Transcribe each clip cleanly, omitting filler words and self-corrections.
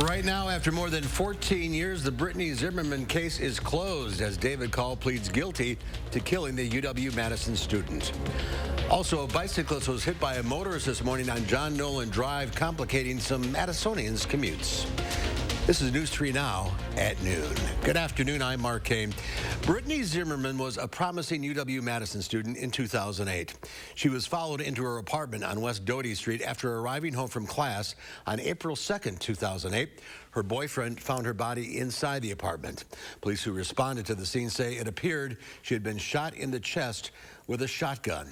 Right now, after more than 14 years, the Brittany Zimmerman case is closed as David Call pleads guilty to killing the UW-Madison student. Also, a bicyclist was hit by a motorist this morning on John Nolan Drive, complicating some Madisonians' commutes. This is News 3 Now at noon. Good afternoon, I'm Mark Kane. Brittany Zimmerman was a promising UW-Madison student in 2008. She was followed into her apartment on West Doty Street after arriving home from class on April 2nd, 2008. Her boyfriend found her body inside the apartment. Police who responded to the scene say it appeared she had been shot in the chest with a shotgun.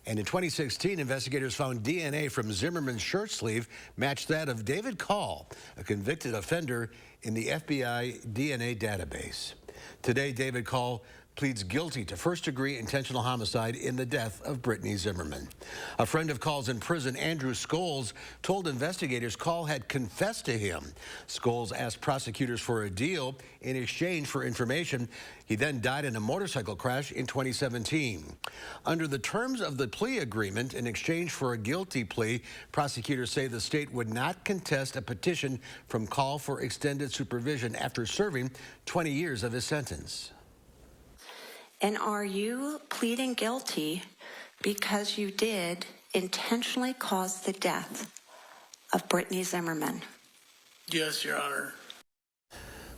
And in 2016, investigators found DNA from Zimmerman's shirt sleeve matched that of David Call, a convicted offender in the FBI DNA database. Today, David Call pleads guilty to first-degree intentional homicide in the death of Brittany Zimmerman. A friend of Call's in prison, Andrew Scholes, told investigators Call had confessed to him. Scholes asked prosecutors for a deal in exchange for information. He then died in a motorcycle crash in 2017. Under the terms of the plea agreement, in exchange for a guilty plea, prosecutors say the state would not contest a petition from Call for extended supervision after serving 20 years of his sentence. And are you pleading guilty because you did intentionally cause the death of Brittany Zimmerman? Yes, Your Honor.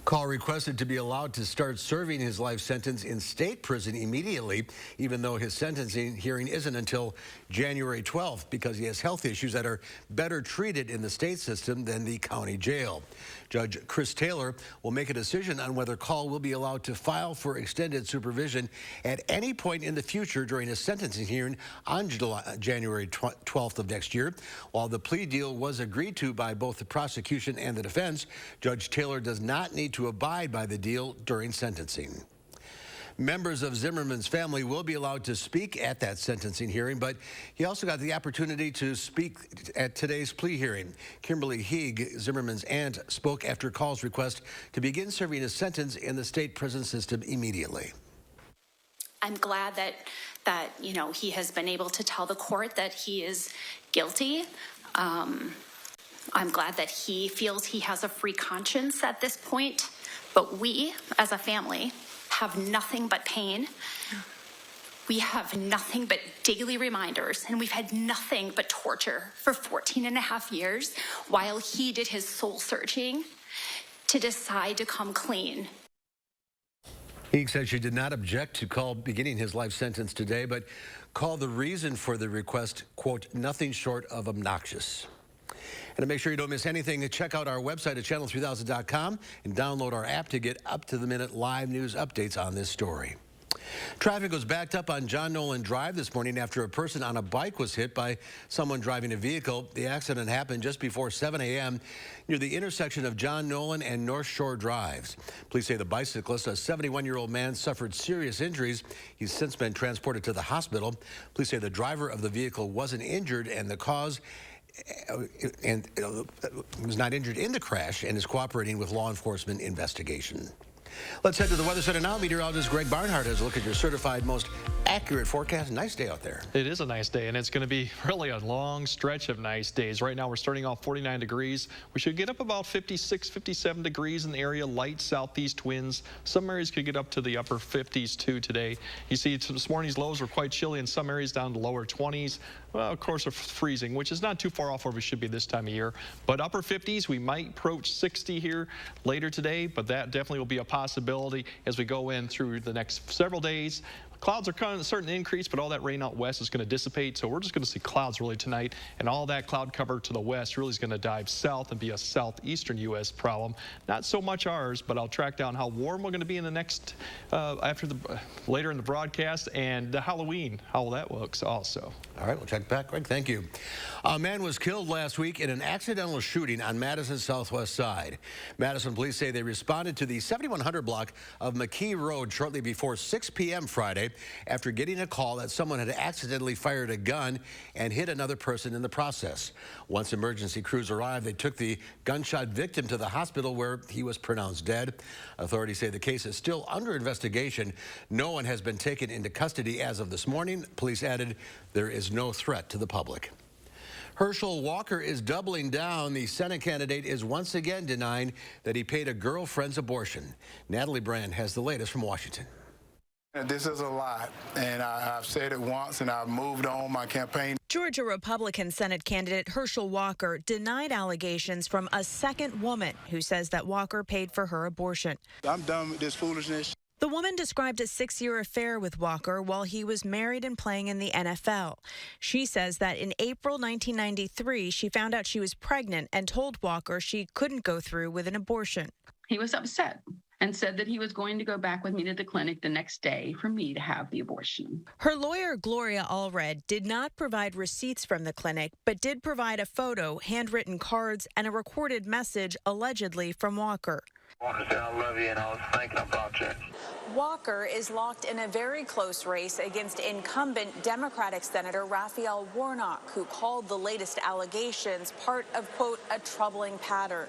Call requested to be allowed to start serving his life sentence in state prison immediately, even though his sentencing hearing isn't until January 12th because he has health issues that are better treated in the state system than the county jail. Judge Chris Taylor will make a decision on whether Call will be allowed to file for extended supervision at any point in the future during a sentencing hearing on January 12th of next year. While the plea deal was agreed to by both the prosecution and the defense, Judge Taylor does not need to abide by the deal during sentencing. Members of Zimmerman's family will be allowed to speak at that sentencing hearing, but he also got the opportunity to speak at today's plea hearing. Kimberly Heeg, Zimmerman's aunt, spoke after Call's request to begin serving his sentence in the state prison system immediately. I'm glad that he has been able to tell the court that he is guilty. I'm glad that he feels he has a free conscience at this point, but we, as a family, have nothing but pain. We have nothing but daily reminders, and we've had nothing but torture for 14 and a half years while he did his soul searching to decide to come clean. He said she did not object to Call beginning his life sentence today, but called the reason for the request, quote, nothing short of obnoxious. And to make sure you don't miss anything, check out our website at channel3000.com and download our app to get up-to-the-minute live news updates on this story. Traffic was backed up on John Nolan Drive this morning after a person on a bike was hit by someone driving a vehicle. The accident happened just before 7 a.m. near the intersection of John Nolan and North Shore Drives. Police say the bicyclist, a 71-year-old man, suffered serious injuries. He's since been transported to the hospital. Police say the driver of the vehicle wasn't injured and the cause was not injured in the crash and is cooperating with law enforcement investigation. Let's head to the weather center now. Meteorologist Greg Barnhart has a look at your certified most accurate forecast. Nice day out there. It is a nice day, and it's going to be really a long stretch of nice days. Right now, we're starting off 49 degrees. We should get up about 56, 57 degrees in the area. Light southeast winds. Some areas could get up to the upper 50s, too, today. You see, this morning's lows were quite chilly in some areas, down to lower 20s. Well, of course, are freezing, which is not too far off where we should be this time of year. But upper 50s, we might approach 60 here later today, but that definitely will be a possibility as we go in through the next several days. Clouds are kind of a certain increase, but all that rain out west is going to dissipate, so we're just going to see clouds really tonight, and all that cloud cover to the west really is going to dive south and be a southeastern U.S. problem. Not so much ours, but I'll track down how warm we're going to be in the next, later in the broadcast, and the Halloween, how that looks also. All right, we'll check back. Greg, thank you. A man was killed last week in an accidental shooting on Madison's southwest side. Madison police say they responded to the 7100 block of McKee Road shortly before 6 p.m. Friday after getting a call that someone had accidentally fired a gun and hit another person in the process. Once emergency crews arrived, they took the gunshot victim to the hospital where he was pronounced dead. Authorities say the case is still under investigation. No one has been taken into custody as of this morning. Police added there is no threat to the public. Herschel Walker is doubling down. The Senate candidate is once again denying that he paid a girlfriend's abortion. Natalie Brand has the latest from Washington. This is a lot, and I've said it once, and I've moved on my campaign. Georgia Republican Senate candidate Herschel Walker denied allegations from a second woman who says that Walker paid for her abortion. I'm done with this foolishness. The woman described a 6-year affair with Walker while he was married and playing in the NFL. She says that in April 1993, she found out she was pregnant and told Walker she couldn't go through with an abortion. He was upset and said that he was going to go back with me to the clinic the next day for me to have the abortion. Her lawyer, Gloria Allred, did not provide receipts from the clinic, but did provide a photo, handwritten cards, and a recorded message allegedly from Walker. Walker said, I love you, and I was thinking about you. Walker is locked in a very close race against incumbent Democratic Senator Raphael Warnock, who called the latest allegations part of, quote, a troubling pattern.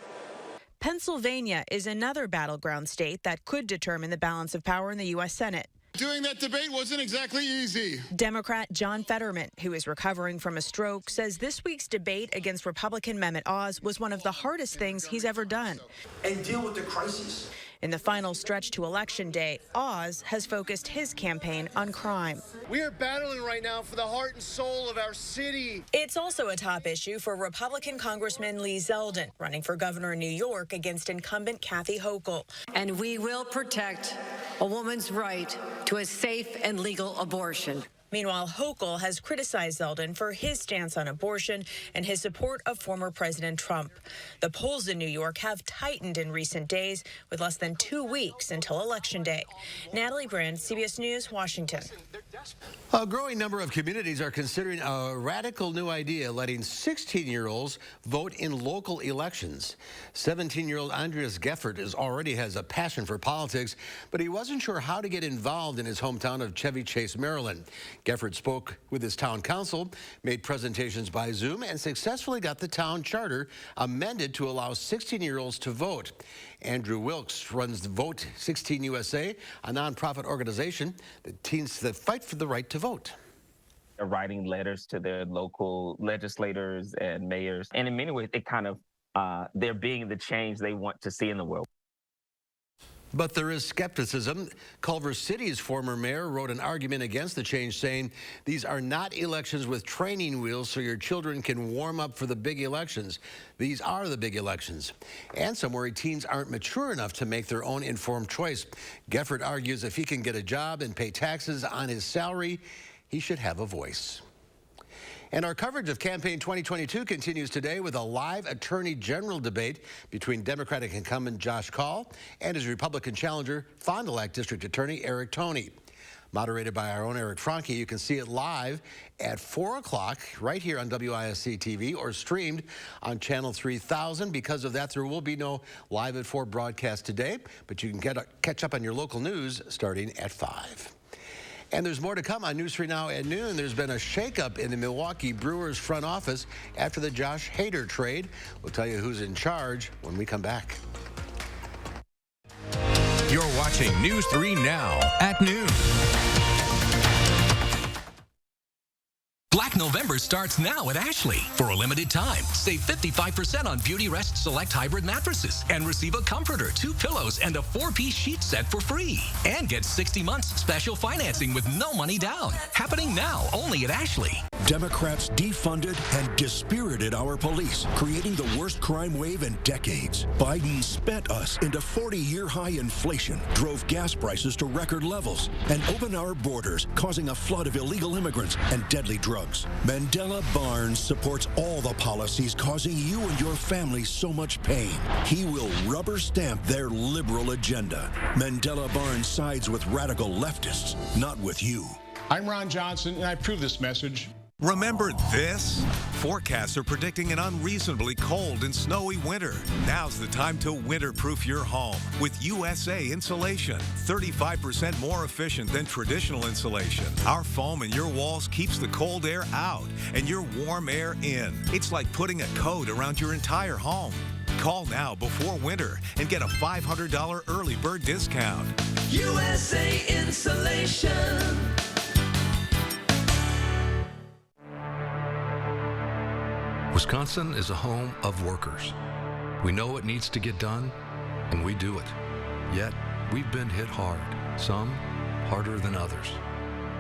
Pennsylvania is another battleground state that could determine the balance of power in the U.S. Senate. Doing that debate wasn't exactly easy. Democrat John Fetterman, who is recovering from a stroke, says this week's debate against Republican Mehmet Oz was one of the hardest things he's ever done. And deal with the crisis. In the final stretch to Election Day, Oz has focused his campaign on crime. We are battling right now for the heart and soul of our city. It's also a top issue for Republican Congressman Lee Zeldin, running for governor in New York against incumbent Kathy Hochul. And we will protect a woman's right to a safe and legal abortion. Meanwhile, Hochul has criticized Zeldin for his stance on abortion and his support of former President Trump. The polls in New York have tightened in recent days, with less than 2 weeks until Election Day. Natalie Brand, CBS News, Washington. A growing number of communities are considering a radical new idea, letting 16-year-olds vote in local elections. 17-year-old Andreas Geffert already has a passion for politics, but he wasn't sure how to get involved in his hometown of Chevy Chase, Maryland. Geffert spoke with his town council, made presentations by Zoom, and successfully got the town charter amended to allow 16-year-olds to vote. Andrew Wilkes runs the Vote 16 USA, a nonprofit organization that teens that fight for the right to vote. They're writing letters to their local legislators and mayors, and in many ways, it kind of they're being the change they want to see in the world. But there is skepticism. Culver City's former mayor wrote an argument against the change, saying these are not elections with training wheels so your children can warm up for the big elections. These are the big elections. And some worry teens aren't mature enough to make their own informed choice. Geffert argues if he can get a job and pay taxes on his salary, he should have a voice. And our coverage of Campaign 2022 continues today with a live Attorney General debate between Democratic incumbent Josh Kaul and his Republican challenger, Fond du Lac District Attorney Eric Toney. Moderated by our own Eric Franke, you can see it live at 4 o'clock right here on WISC-TV or streamed on Channel 3000. Because of that, there will be no Live at 4 broadcast today, but you can catch up on your local news starting at 5. And there's more to come on News 3 Now at noon. There's been a shakeup in the Milwaukee Brewers front office after the Josh Hader trade. We'll tell you who's in charge when we come back. You're watching News 3 Now at noon. Black November starts now at Ashley. For a limited time, save 55% on Beauty Rest Select Hybrid mattresses and receive a comforter, 2 pillows, and a 4-piece sheet set for free. And get 60 months special financing with no money down. Happening now only at Ashley. Democrats defunded and dispirited our police, creating the worst crime wave in decades. Biden spent us into 40-year high inflation, drove gas prices to record levels, and opened our borders, causing a flood of illegal immigrants and deadly drugs. Mandela Barnes supports all the policies causing you and your family so much pain. He will rubber stamp their liberal agenda. Mandela Barnes sides with radical leftists, not with you. I'm Ron Johnson, and I approve this message. Remember this? Forecasts are predicting an unreasonably cold and snowy winter. Now's the time to winter-proof your home with USA Insulation. 35% more efficient than traditional insulation. Our foam in your walls keeps the cold air out and your warm air in. It's like putting a coat around your entire home. Call now before winter and get a $500 early bird discount. USA Insulation. Wisconsin is a home of workers. We know what needs to get done, and we do it. Yet, we've been hit hard, some harder than others.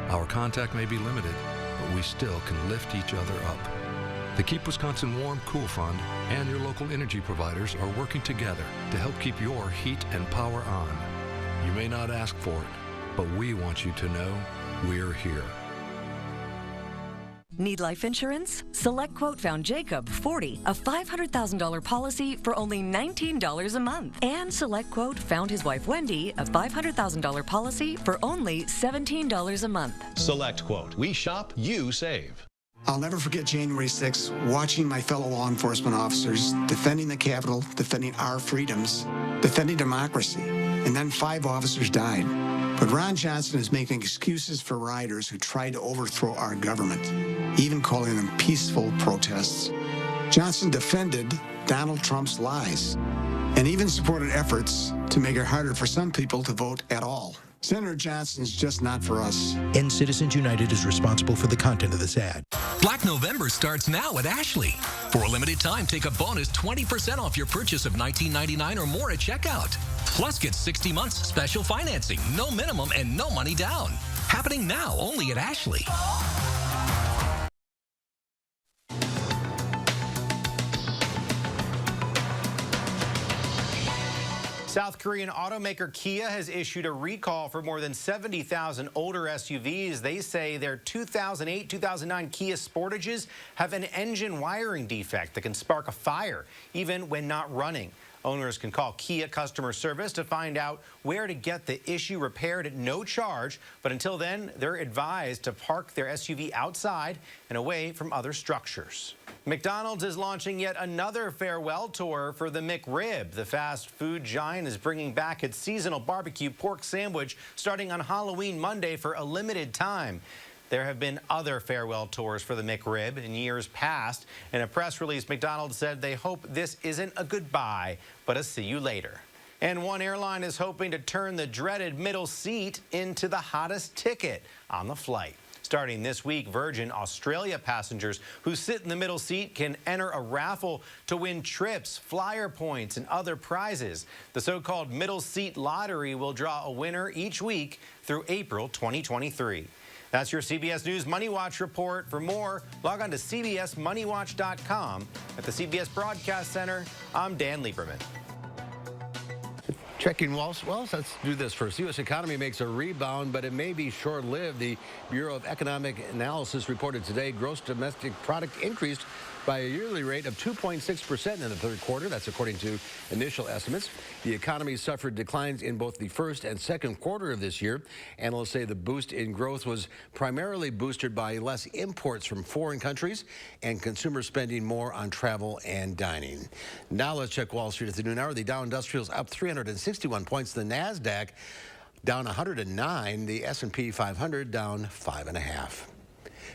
Our contact may be limited, but we still can lift each other up. The Keep Wisconsin Warm Cool Fund and your local energy providers are working together to help keep your heat and power on. You may not ask for it, but we want you to know we're here. Need life insurance? SelectQuote found Jacob, 40, a $500,000 policy for only $19 a month. And SelectQuote found his wife, Wendy, a $500,000 policy for only $17 a month. SelectQuote. We shop, you save. I'll never forget January 6th, watching my fellow law enforcement officers defending the Capitol, defending our freedoms, defending democracy. And then 5 officers died. But Ron Johnson is making excuses for rioters who tried to overthrow our government, even calling them peaceful protests. Johnson defended Donald Trump's lies and even supported efforts to make it harder for some people to vote at all. Senator Johnson's just not for us. And Citizens United is responsible for the content of this ad. Black November starts now at Ashley. For a limited time, take a bonus 20% off your purchase of $19.99 or more at checkout. Plus, get 60 months special financing, no minimum and no money down. Happening now only at Ashley. South Korean automaker Kia has issued a recall for more than 70,000 older SUVs. They say their 2008-2009 Kia Sportages have an engine wiring defect that can spark a fire, even when not running. Owners can call Kia customer service to find out where to get the issue repaired at no charge. But until then, they're advised to park their SUV outside and away from other structures. McDonald's is launching yet another farewell tour for the McRib. The fast food giant is bringing back its seasonal barbecue pork sandwich starting on Halloween Monday for a limited time. There have been other farewell tours for the McRib in years past. In a press release, McDonald's said they hope this isn't a goodbye, but a see you later. And one airline is hoping to turn the dreaded middle seat into the hottest ticket on the flight. Starting this week, Virgin Australia passengers who sit in the middle seat can enter a raffle to win trips, flyer points, and other prizes. The so-called middle seat lottery will draw a winner each week through April 2023. That's your CBS News Money Watch report. For more, log on to cbsmoneywatch.com. At the CBS Broadcast Center, I'm Dan Lieberman. Checking Wall Street. Let's do this first. The U.S. economy makes a rebound, but it may be short-lived. The Bureau of Economic Analysis reported today gross domestic product increased by a yearly rate of 2.6% in the third quarter. That's according to initial estimates. The economy suffered declines in both the first and second quarter of this year. Analysts say the boost in growth was primarily boosted by less imports from foreign countries and consumer spending more on travel and dining. Now let's check Wall Street at the noon hour. The Dow Industrials up 361 points. The NASDAQ down 109. The S&P 500 down 5.5.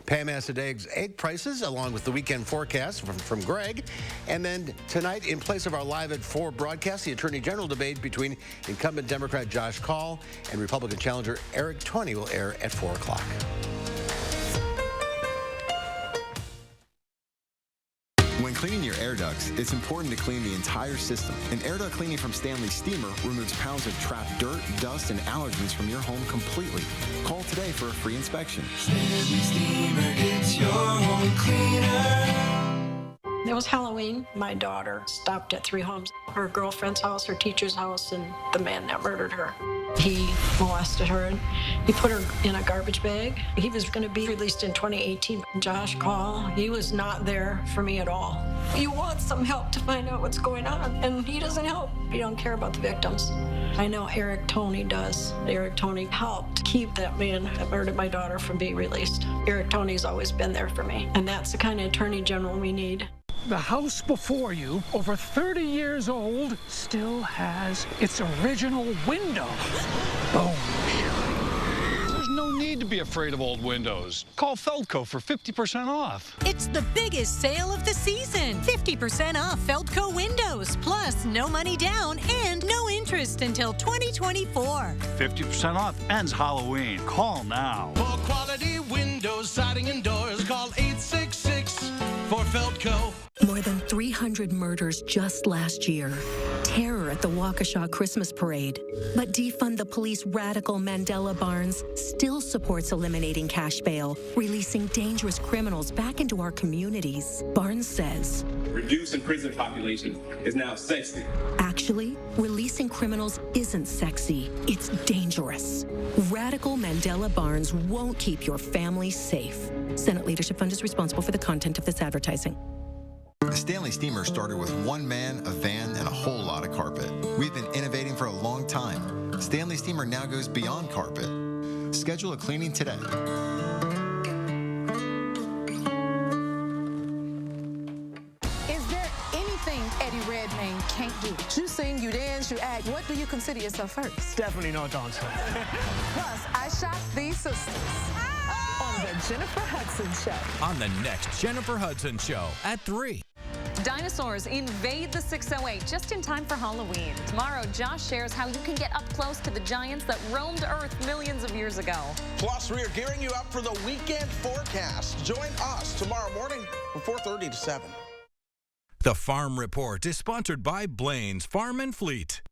Pam has today's egg prices along with the weekend forecast from Greg. And then tonight, in place of our Live at 4 broadcast, the Attorney General debate between incumbent Democrat Josh Kaul and Republican challenger Eric Toney will air at 4 o'clock. When cleaning your air ducts, it's important to clean the entire system. And air duct cleaning from Stanley Steamer removes pounds of trapped dirt, dust, and allergens from your home completely. Call today for a free inspection. Stanley Steamer gets your home cleaner. It was Halloween. My daughter stopped at 3 homes, her girlfriend's house, her teacher's house, and the man that murdered her. He molested her and he put her in a garbage bag. He was going to be released in 2018. Josh Kaul, he was not there for me at all. You want some help to find out what's going on, and he doesn't help. He don't care about the victims. I know Eric Toney does. Eric Toney helped keep that man that murdered my daughter from being released. Eric Toney's always been there for me, and that's the kind of attorney general we need. The house before you, over 30 years old, still has its original windows. Boom. There's no need to be afraid of old windows. Call Feldco for 50% off. It's the biggest sale of the season. 50% off Feldco windows, plus no money down and no interest until 2024. 50% off ends Halloween. Call now. For quality windows, siding, and doors, call 866 for Feldco. More than 300 murders just last year. Terror at the Waukesha Christmas Parade. But Defund the Police radical Mandela Barnes still supports eliminating cash bail, releasing dangerous criminals back into our communities. Barnes says, reducing prison population is now sexy. Actually, releasing criminals isn't sexy. It's dangerous. Radical Mandela Barnes won't keep your family safe. Senate Leadership Fund is responsible for the content of this advertising. The Stanley Steamer started with one man, a van, and a whole lot of carpet. We've been innovating for a long time. Stanley Steamer now goes beyond carpet. Schedule a cleaning today. Is there anything Eddie Redmayne can't do? You sing, you dance, you act. What do you consider yourself first? Definitely no dancer. Plus, I shot these sisters. On the Jennifer Hudson Show. On the next Jennifer Hudson Show at 3. Dinosaurs invade the 608 just in time for Halloween. Tomorrow, Josh shares how you can get up close to the giants that roamed Earth millions of years ago. Plus, we are gearing you up for the weekend forecast. Join us tomorrow morning from 4:30 to 7. The Farm Report is sponsored by Blaine's Farm and Fleet.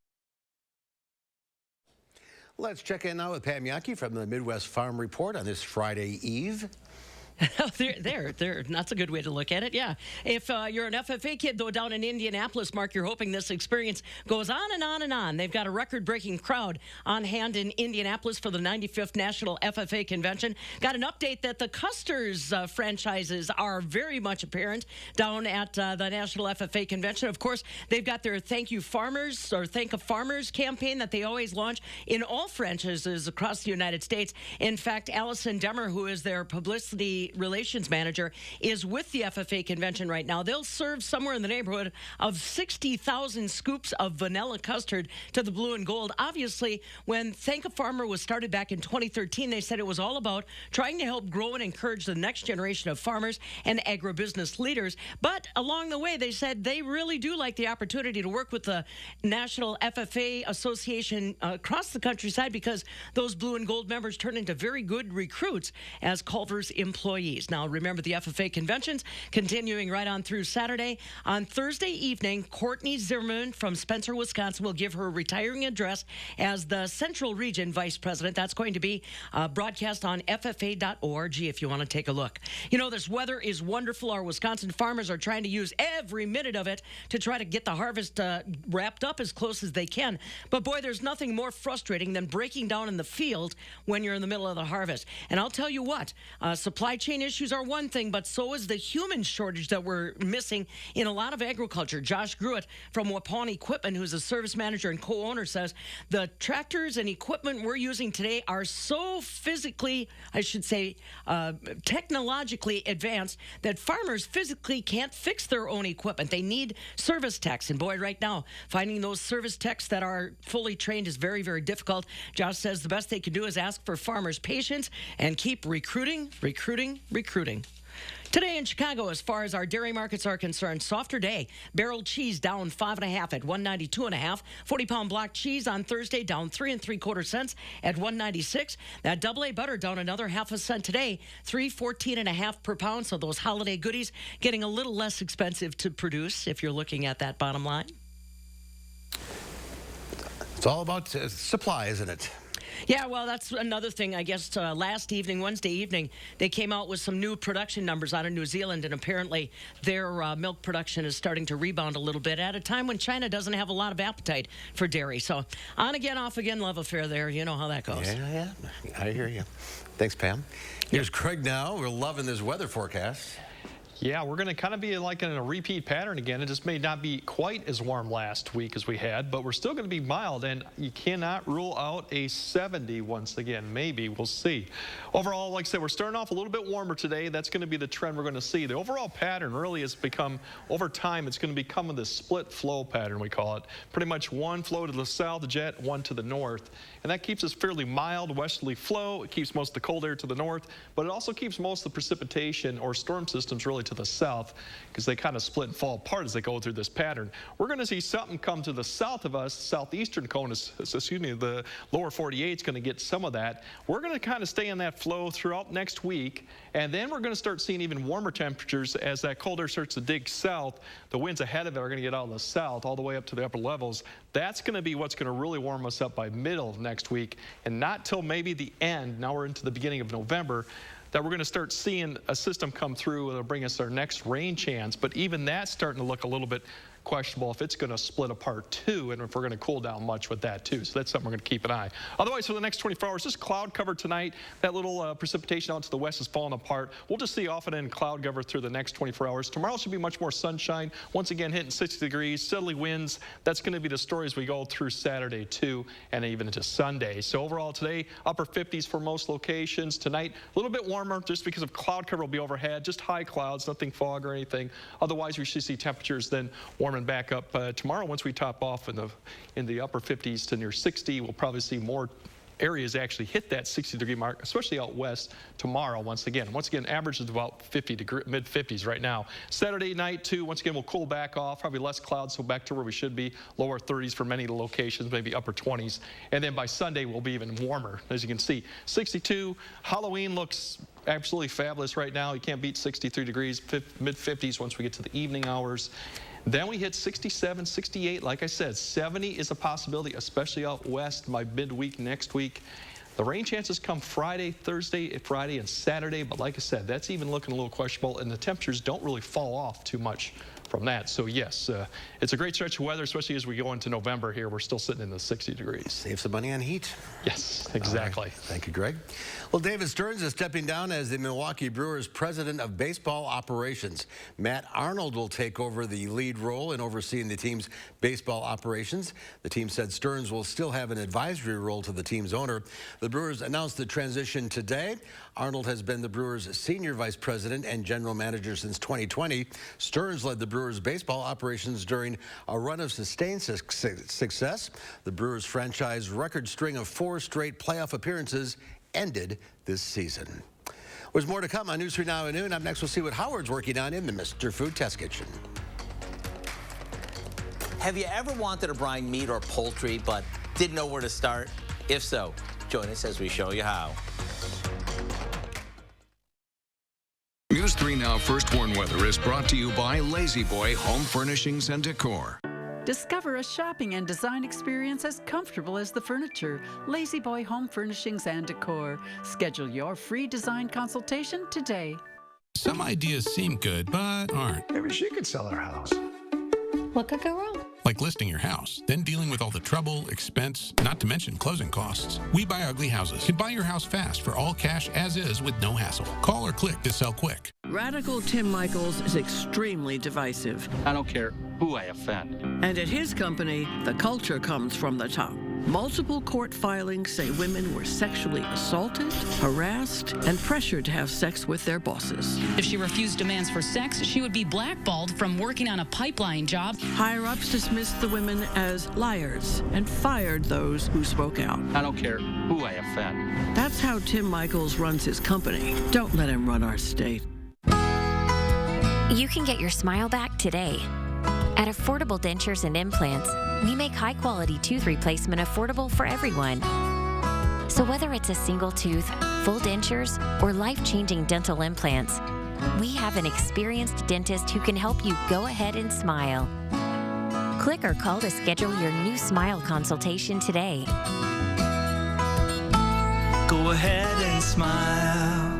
Let's check in now with Pam Yankee from the Midwest Farm Report on this Friday Eve. There. That's a good way to look at it, yeah. If you're an FFA kid, though, down in Indianapolis, Mark, you're hoping this experience goes on and on and on. They've got a record-breaking crowd on hand in Indianapolis for the 95th National FFA Convention. Got an update that the Custer's franchises are very much apparent down at the National FFA Convention. Of course, they've got their Thank You Farmers or Thank a Farmers campaign that they always launch in all franchises across the United States. In fact, Allison Demmer, who is their publicity relations manager, is with the FFA convention right now. They'll serve somewhere in the neighborhood of 60,000 scoops of vanilla custard to the blue and gold. Obviously, when Thank a Farmer was started back in 2013, they said it was all about trying to help grow and encourage the next generation of farmers and agribusiness leaders. But along the way, they said they really do like the opportunity to work with the National FFA Association across the countryside because those blue and gold members turn into very good recruits as Culver's employees. Now, remember, the FFA convention's continuing right on through Saturday. On Thursday evening, Courtney Zimmerman from Spencer, Wisconsin, will give her retiring address as the Central Region Vice President. That's going to be broadcast on FFA.org if you want to take a look. You know, this weather is wonderful. Our Wisconsin farmers are trying to use every minute of it to try to get the harvest wrapped up as close as they can. But, boy, there's nothing more frustrating than breaking down in the field when you're in the middle of the harvest. And I'll tell you what, supply chain issues are one thing, but so is the human shortage that we're missing in a lot of agriculture. Josh Gruitt from Waupun Equipment, who's a service manager and co-owner, says the tractors and equipment we're using today are so physically, I should say, technologically advanced that farmers physically can't fix their own equipment. They need service techs. And boy, right now, finding those service techs that are fully trained is very, very difficult. Josh says the best they can do is ask for farmers' patience and keep recruiting. Today in Chicago, as far as our dairy markets are concerned, softer day. Barrel cheese down 5.5 at 192.5. 40-pound block cheese on Thursday down 3 3/4 cents at 196. That double A butter down another 0.5 cent today, 3.14.5 per pound. So those holiday goodies getting a little less expensive to produce if you're looking at that bottom line. It's all about supply, isn't it? Yeah, well, that's another thing. I guess last evening, Wednesday evening, they came out with some new production numbers out of New Zealand, and apparently their milk production is starting to rebound a little bit at a time when China doesn't have a lot of appetite for dairy. So on again, off again, love affair there. You know how that goes. Yeah, I hear you. Thanks, Pam. Here's Craig now. We're loving this weather forecast. Yeah, we're going to kind of be like in a repeat pattern again. It just may not be quite as warm last week as we had, but we're still going to be mild, and you cannot rule out a 70 once again. Maybe. We'll see. Overall, like I said, we're starting off a little bit warmer today. That's going to be the trend we're going to see. The overall pattern really has become, over time, it's going to become this split flow pattern, we call it. Pretty much one flow to the south, jet, one to the north. And that keeps us fairly mild westerly flow. It keeps most of the cold air to the north, but it also keeps most of the precipitation or storm systems really to the south because they kind of split and fall apart as they go through this pattern. We're going to see something come to the south of us. Southeastern cone is, the lower 48 is going to get some of that. We're going to kind of stay in that flow throughout next week, and then we're going to start seeing even warmer temperatures as that cold air starts to dig south. The winds ahead of it are going to get out of the south all the way up to the upper levels. That's going to be what's going to really warm us up by middle of next week, and not till maybe the end. Now we're into the beginning of November, that we're going to start seeing a system come through that'll bring us our next rain chance. But even that's starting to look a little bit questionable if it's going to split apart too, and if we're going to cool down much with that too. So that's something we're going to keep an eye. Otherwise, for the next 24 hours, just cloud cover tonight. That little precipitation out to the west is falling apart. We'll just see off and in cloud cover through the next 24 hours. Tomorrow should be much more sunshine. Once again, hitting 60 degrees, steadily winds. That's going to be the story as we go through Saturday too, and even into Sunday. So overall today, upper 50s for most locations. Tonight, a little bit warmer just because of cloud cover will be overhead. Just high clouds, nothing fog or anything. Otherwise, we should see temperatures then warming back up tomorrow. Once we top off in the upper 50s to near 60, we'll probably see more areas actually hit that 60-degree mark, especially out west tomorrow. Once again, average is about mid 50s right now. Saturday night too, once again, we'll cool back off, probably less clouds, so back to where we should be, lower 30s for many locations, maybe upper 20s, and then by Sunday we'll be even warmer. As you can see, 62. Halloween looks absolutely fabulous right now. You can't beat 63 degrees, mid 50s once we get to the evening hours. Then we hit 67, 68. Like I said, 70 is a possibility, especially out west by midweek next week. The rain chances come Friday, Friday, and Saturday. But like I said, that's even looking a little questionable, and the temperatures don't really fall off too much from that. So yes, it's a great stretch of weather, especially as we go into November here. We're still sitting in the 60 degrees. Save some money on heat. Yes, exactly. Right. Thank you, Greg. Well, David Stearns is stepping down as the Milwaukee Brewers president of baseball operations. Matt Arnold will take over the lead role in overseeing the team's baseball operations. The team said Stearns will still have an advisory role to the team's owner. The Brewers announced the transition today. Arnold has been the Brewers' senior vice president and general manager since 2020. Stearns led the Brewers baseball operations during a run of sustained success. The Brewers franchise record string of 4 straight playoff appearances ended this season. There's more to come on News 3 Now at noon. Up next, we'll see what Howard's working on in the Mr. Food Test Kitchen. Have you ever wanted to brine meat or poultry but didn't know where to start? If so, join us as we show you how. News 3 Now First Warn Weather is brought to you by Lazy Boy Home Furnishings and Decor. Discover a shopping and design experience as comfortable as the furniture. Lazy Boy Home Furnishings and Decor. Schedule your free design consultation today. Some ideas seem good, but aren't. Maybe she could sell her house. What could go wrong? Like listing your house, then dealing with all the trouble, expense, not to mention closing costs. We Buy Ugly Houses can buy your house fast for all cash as is with no hassle. Call or click to sell quick. Radical Tim Michaels is extremely divisive. I don't care who I offend. And at his company, the culture comes from the top. Multiple court filings say women were sexually assaulted, harassed, and pressured to have sex with their bosses. If she refused demands for sex, she would be blackballed from working on a pipeline job. Higher-ups dismissed the women as liars and fired those who spoke out. I don't care who I offend. That's how Tim Michaels runs his company. Don't let him run our state. You can get your smile back today. At Affordable Dentures and Implants, we make high-quality tooth replacement affordable for everyone. So whether it's a single tooth, full dentures, or life-changing dental implants, we have an experienced dentist who can help you go ahead and smile. Click or call to schedule your new smile consultation today. Go ahead and smile.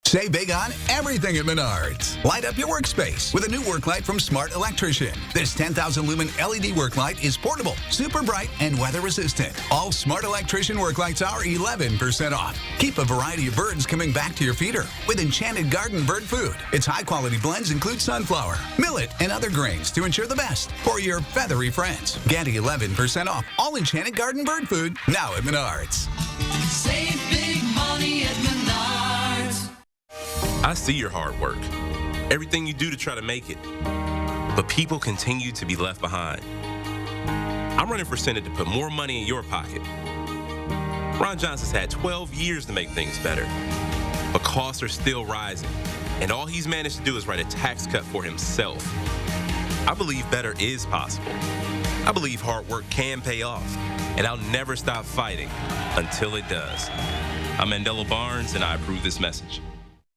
Save big on everything at Menards. Light up your workspace with a new work light from Smart Electrician. This 10,000 lumen LED work light is portable, super bright, and weather resistant. All Smart Electrician work lights are 11% off. Keep a variety of birds coming back to your feeder with Enchanted Garden bird food. Its high-quality blends include sunflower, millet, and other grains to ensure the best for your feathery friends. Get 11% off all Enchanted Garden bird food now at Menards. Save big money at Menards. I see your hard work, everything you do to try to make it, but people continue to be left behind. I'm running for Senate to put more money in your pocket. Ron Johnson's had 12 years to make things better, but costs are still rising. And all he's managed to do is write a tax cut for himself. I believe better is possible. I believe hard work can pay off. And I'll never stop fighting until it does. I'm Mandela Barnes, and I approve this message.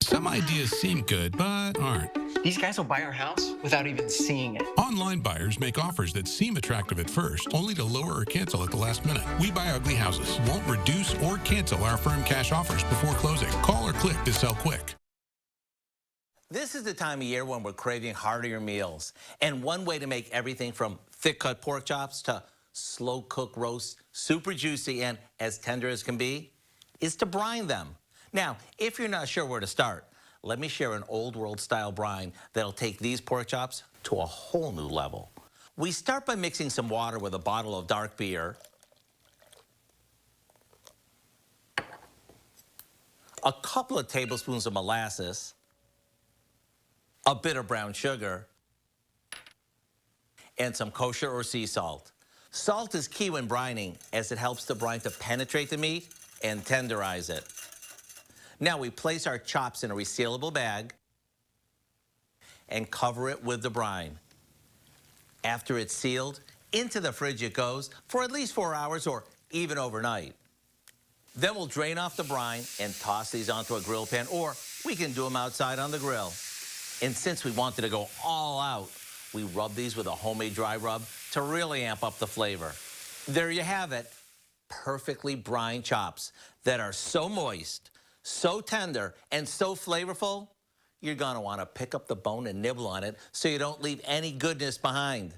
Some ideas seem good, but aren't. These guys will buy our house without even seeing it. Online buyers make offers that seem attractive at first, only to lower or cancel at the last minute. We Buy Ugly Houses won't reduce or cancel our firm cash offers before closing. Call or click to sell quick. This is the time of year when we're craving heartier meals. And one way to make everything from thick-cut pork chops to slow-cooked roast, super juicy and as tender as can be, is to brine them. Now, if you're not sure where to start, let me share an old world style brine that'll take these pork chops to a whole new level. We start by mixing some water with a bottle of dark beer, a couple of tablespoons of molasses, a bit of brown sugar, and some kosher or sea salt. Salt is key when brining, as it helps the brine to penetrate the meat and tenderize it. Now we place our chops in a resealable bag and cover it with the brine. After it's sealed, into the fridge it goes for at least 4 hours or even overnight. Then we'll drain off the brine and toss these onto a grill pan, or we can do them outside on the grill. And since we wanted to go all out, we rub these with a homemade dry rub to really amp up the flavor. There you have it, perfectly brined chops that are so moist, so tender, and so flavorful, you're gonna wanna pick up the bone and nibble on it so you don't leave any goodness behind.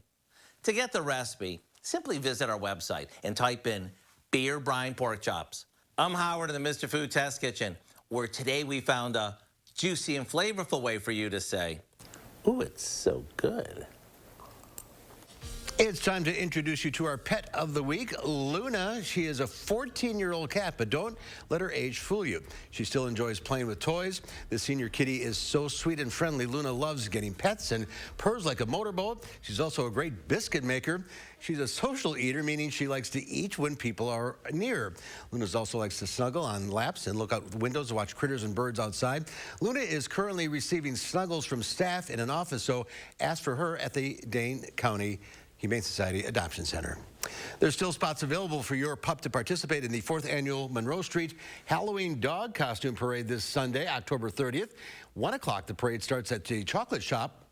To get the recipe, simply visit our website and type in beer brine pork chops. I'm Howard in the Mr. Food Test Kitchen, where today we found a juicy and flavorful way for you to say, ooh, it's so good. It's time to introduce you to our pet of the week, Luna. She is a 14-year-old cat, but don't let her age fool you. She still enjoys playing with toys. The senior kitty is so sweet and friendly. Luna loves getting pets and purrs like a motorboat. She's also a great biscuit maker. She's a social eater, meaning she likes to eat when people are near. Luna also likes to snuggle on laps and look out windows to watch critters and birds outside. Luna is currently receiving snuggles from staff in an office, so ask for her at the Dane County Humane Society Adoption Center. There's still spots available for your pup to participate in the 4th Annual Monroe Street Halloween Dog Costume Parade this Sunday, October 30th. 1 o'clock, the parade starts at the Chocolate Shop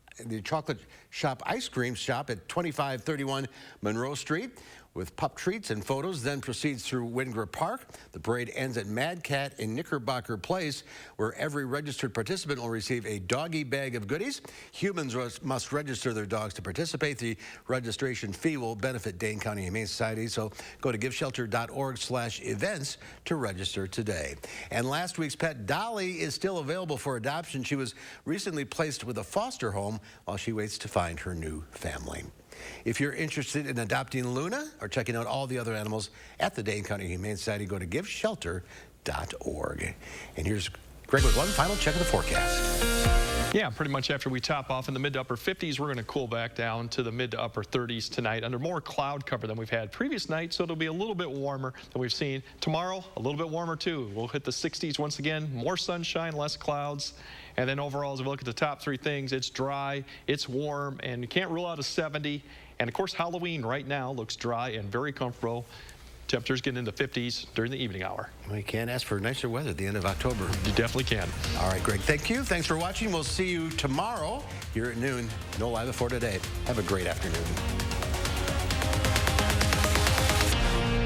Ice Cream Shop at 2531 Monroe Street. With pup treats and photos, then proceeds through Wingler Park. The parade ends at Mad Cat in Knickerbocker Place, where every registered participant will receive a doggy bag of goodies. Humans must register their dogs to participate. The registration fee will benefit Dane County Humane Society, so go to giveshelter.org/events to register today. And last week's pet, Dolly, is still available for adoption. She was recently placed with a foster home while she waits to find her new family. If you're interested in adopting Luna or checking out all the other animals at the Dane County Humane Society, go to giveshelter.org. And here's Greg with one final check of the forecast. Yeah, pretty much after we top off in the mid to upper 50s, we're going to cool back down to the mid to upper 30s tonight under more cloud cover than we've had previous nights, so it'll be a little bit warmer than we've seen. Tomorrow, a little bit warmer too. We'll hit the 60s once again, more sunshine, less clouds. And then overall, as we look at the top three things, it's dry, it's warm, and you can't rule out a 70. And of course, Halloween right now looks dry and very comfortable. Temperatures getting into the 50s during the evening hour. Well, you can't ask for nicer weather at the end of October. You definitely can. All right, Greg, thank you. Thanks for watching. We'll see you tomorrow here at noon. No Live Before Today. Have a great afternoon.